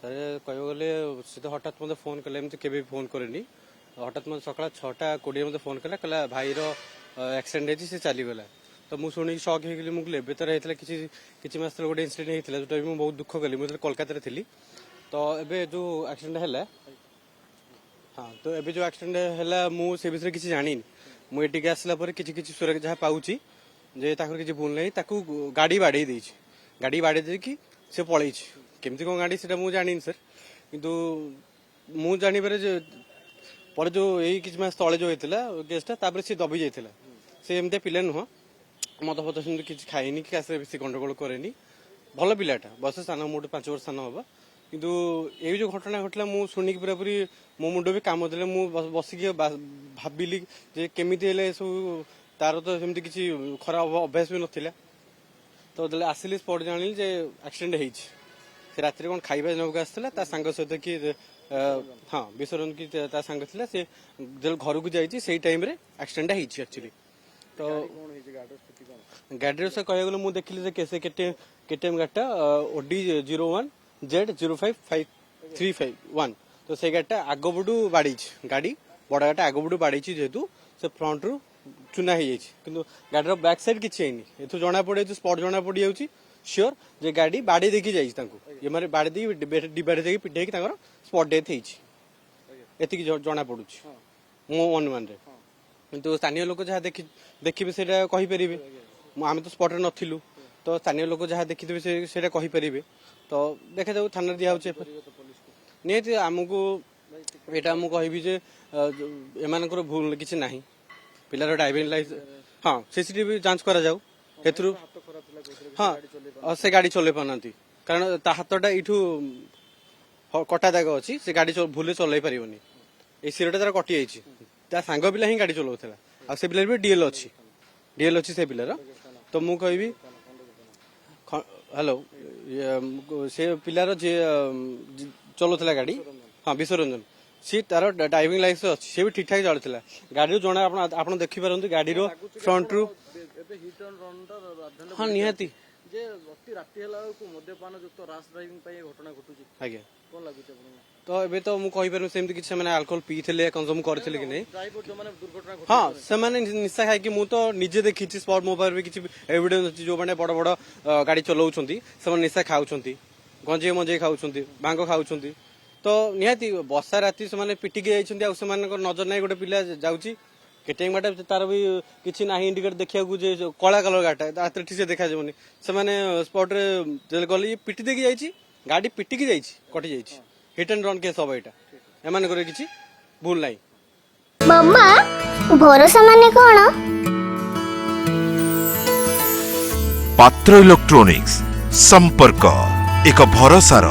sir कह गले सी तो हठात मत फोन कले एमती के फोन करे हठात मत सका 6:20 मत फोन कला कहला भाईर एक्सीडेंट होती से चलीगला तो मुझे शुणी शक होगी मुझे एवं तो होता किसी मास तले गोटे इनसीडेंट होता जो बहुत दुख कली मुझे कोलकाता थी तो एबे जो एक्सीडेंट है हाँ तो एबे जो एक्सीडेंट है मुझे विषय किसी जानी मुझे आसला किसी सुरक्षा जहाँ पाऊँगी जे किसी भूल नहीं गाड़ी बाड़े गाड़ी बाड़े देकी से पलैच केमती कौन गाड़ी से मुझे जानी सर किंतु मुझे जानवर पर जो यही किसी मास तले जो होता केसटा सी दबी जाता से एमती पिला नुह मद फद सेमती किसी खाएनी कि बेसी गंडगोल कैनि भल पिलाटा बस सान मोटे 5 वर्ष सान हम किंतु ये जो घटना घटला मुझे शुणी पूरा पूरी मो मुंड भी काम दे बसिक भाविली केमी सब तार तो सेमती किसी खराब अभ्यास भी नाला तो आसिली स्पट जानी जे एक्सीडेंट होती से रात कौन खाଇବା ନେବାକୁ ଆସିଥିଲା ତା ସାଙ୍ଗ ସହିତ କି हाँ विसर्जन की ता सांग थिला से जब घर को जाइए से टाइम रे एक्सीडेंट होती एक्चुअली तो गाड़ी से कह गले मुझे देखिली कैसे केटीएम गाड़ीटा ओडी 01Z055351 तो से गाड़ीटा आगपटू बाड़ी गाड़ी बड़ गाड़ी आगपटू बाड़ी जेहेतु से फ्रंट रू चुना हो जाए गाड़ी बैक साइड किसी है एथु जना पड़े स्पट जना पड़ जाऊँगी श्योर जे गाड़ी बाड़ी देखी जाइए मारे बाड़ी देखी डिबाड़ी देखी पिटे स्पट डेथ होती जना पड़ू मो अनुमान किंतु स्थानीय लोक जहाँ देखिए से कहीपर आम तो स्पट नथिलु तो स्थानीय लोक जहाँ देखिए से कहीपर तो देखा जाऊ थाना दिया निहती आमको यहाँ मुझे कहि एम भूल किसी ना पिलार ड्राइविंग लाइसेंस हाँ सीसीटीवी जांच करा जाऊ हेतु हाँ से गाड़ी चल पाना कारण ता हाथटा यू कटा दाग अच्छी से गाड़ी भूल चल पारनी ये सिरटा तार कटि जाइए सांग पिला ही गाड़ी चलाऊला आ से पिलार भी डीएल अच्छी से पिलार तो मुझे कहबी हेलो से पिलार जी चलाऊला गाड़ी हाँ विश्वरंजन सी तार ड्राइविंग लाइसेंस अच्छी से भी ठीक ठाक चलुला गाड़ी जना आप देखिपारती गाड़ी फ्रंट रू हाँ निहाती आज्ञा तो एबे तो मुझे कहीपर सेमती किसी अल्कोहल पीते कंज्यूम करते कि नहीं हाँ से निशा खाई मुझे तो निजे देखी स्पॉट मोबाइल भी किसी एविडेंस अच्छी जो मैंने बड़ बड़ गाड़ी चलाऊँ से निशा खाऊँ गंजे मंजे खाऊँ भांग खाऊँ तो निहाती बसा राति से पिटिकी जाइए नजर ना गोटे पिला जाऊँगी केटीएम गाड़ी तार भी किसी ना इंडिकेटर देखा कला कलर गाड़ीटा ठीक से देखा जाऊनी से स्पट रे गले पिटी देकी जाइए गाड़ी पिटिकी जाइए कटि जाइए हिट एंड रन केस हम यहाँ एम किसी भूल ना मम्मा भरोसा माने कौन पात्र इलेक्ट्रॉनिक्स संपर्क एक भरोसार